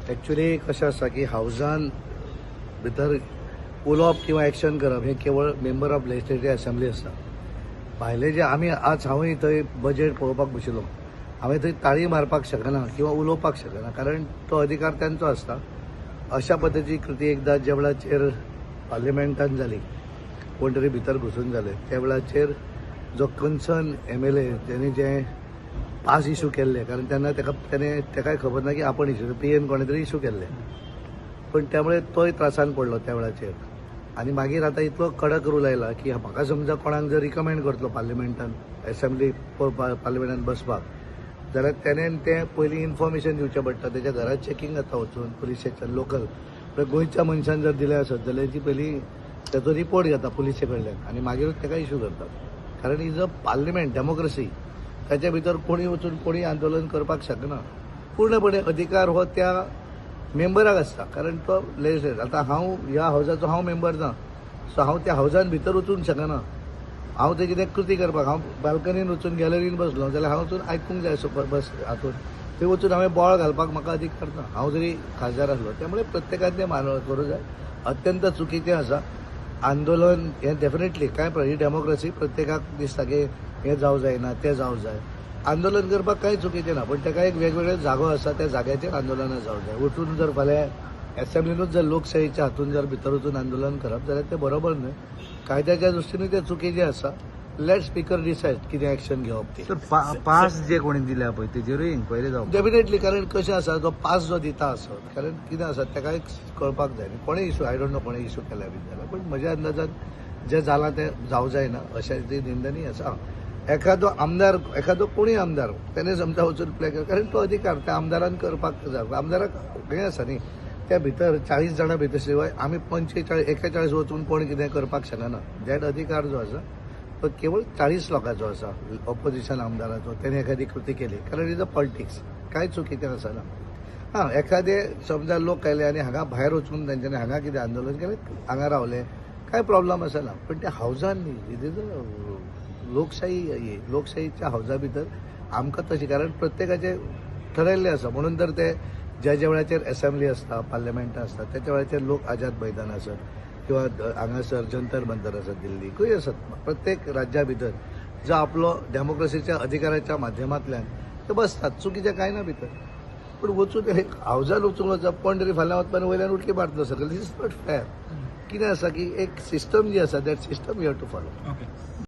Actually कशें आसा की हावजान भितर उलोवप किंवा एक्शन करप हें केवळ मेंबर ऑफ लेजिस्लेटिव्ह असेंब्ली आसता. भायले जे आमी आज हांवूय थंय बजेट पळोवपाक बशिल्लो, हांवें थंय ताळी मारपाक शकना किंवा उलोवपाक शकना, कारण तो अधिकार तांचो आसता. अशा पद्दतीची कृती एकदां ज्या वेळाचेर पार्लिमेंटान जाली, कोण तरी भितर घुसून जाले, त्या वेळाचेर जो कन्सर्न MLA तेणी जे पास इश्यू केल्ले, कारण तेन्ना तेकाय खबर ना की आपण इश्यू PN कोणे तरी इश्यू केल्ले, पण त्यामुळे तोय त्रासान पडलो त्या वेळाचेर. आणि मागीर आतां इतलो कडक रूल आयला की म्हाका समजा कोणाक जर रिकमेंड करतलो पार्लिमेंटान असेंब्ली पार्लिमेंटान बसपाक, जाल्यार तेणेन तें पयलीं इन्फॉर्मेशन दिवचें पडटा. तेच्या घरात चॅकींग जाता वचून पुलीस स्टेशन लोकल. गोंयच्या मनशान जर दिलें आसत जाल्यार ती पयलीं तेचो रिपोर्ट घेता पुलिसे कडल्यान आनी मागीरूच तेका इश्यू करतात. कारण इज अ पार्लिमेंट डेमोक्रेसी. ताच्या भितर कोणी वचून कोणी आंदोलन करपाक शकना. पूर्णपणे अधिकार हो त्या मेंबराक आसता, कारण तो लेजिस्लेटर. आतां हांव ह्या हावजाचो हांव मेंबर ना, सो हांव त्या हावजान भितर वचूंक शकना. हांव ते कितें कृती करपाक हांव बाल्कनीन वचून गॅलरीन बसलो जाल्यार हांव वचून आयकूंक जाय बस हातून थंय वचून हांवें बोवाळ घालपाक म्हाका अधिकार ना, हांव जरी खासदार आसलो. त्यामुळे प्रत्येकान तें करूं जाय. अत्यंत चुकीचें आसा आंदोलन हें. डेफिनेटली काय ही डेमोक्रेसी, प्रत्येकाक दिसता की हें जावं जायना तें जावं जाय. आंदोलन करपाक कांय चुकीचें ना, पण तेका एक वेगवेगळे जागो आसा, त्या जाग्याचेर आंदोलनां जावं जाय. वचून जर फाल्यां असेंब्लीनूच जर लोकशाहीच्या हातून जर भितर वचून आंदोलन करप जाल्यार तें बरोबर न्हय. कायद्याच्या दृश्टीनूय तें चुकीचें आसा. लेट स्पीकर डिसायड कितें एक्शन घेवप ती. तर पास जे कोणी दिल्या पळय तेजेरूय इन्क्वायरी जावप. डेफिनेटली, कारण कशें आसा तो पास जो दिता आसत, कारण कितें आसा तेका एक कळपाक जाय. कोणें इश्यू आय डोंट नो कोणें इश्यू केल्या बी जाल्यार, पण म्हज्या अंदाजान जें जालां तें जावं जायना अशें ती निंदनीय आसा. एखादो आमदार, एखादो कोणी आमदार तेणे समजा वचून प्ले कर, कारण तो अधिकार त्या आमदारान करपाक जाय. आमदाराक हें आसा न्ही, त्या भितर 40 जाणां भितर शिवाय आमी 41 वचून कोण कितें करपाक शकना. दॅट अधिकार जो आसा तो केवळ 40 लोकांचो आसा, ऑपोजिशन आमदाराचो. तेणे एखादी कृती केली, कारण इज अ पॉलिटिक्स, कांय चुकीचें आसना. हां, एखादे समजा लोक आयले आनी हांगा भायर वचून तांच्यांनी हांगा कितें आंदोलन केलें, हांगा रावले, कांय प्रॉब्लम आसना. पण त्या हावजान न्ही, इट इज अ लोकशाही. लोकशाहीच्या हावजा भितर आमकां तशी, कारण प्रत्येकाचें ठरयल्लें आसा. म्हणून तर ते ज्या वेळाचेर असेंब्ली आसता, पार्लिमेंट आसता, त्याच्या वेळाचेर लोक आझाद मैदान आसत किंवा हांगासर जंतर मंतर आसत, दिल्ली खंय आसत, प्रत्येक राज्या भितर जो आपलो डेमोक्रेसीच्या अधिकाराच्या माध्यमांतल्यान ते बसतात. चुकीचें कांय ना भितर. पूण वचून हावजान वचूंक वचप, कोण तरी फाल्यां वचपान वयल्यान उडकी मारतलो सकयल. This is not fair. कितें आसा की एक सिस्टम जी आसा, that system you have to follow.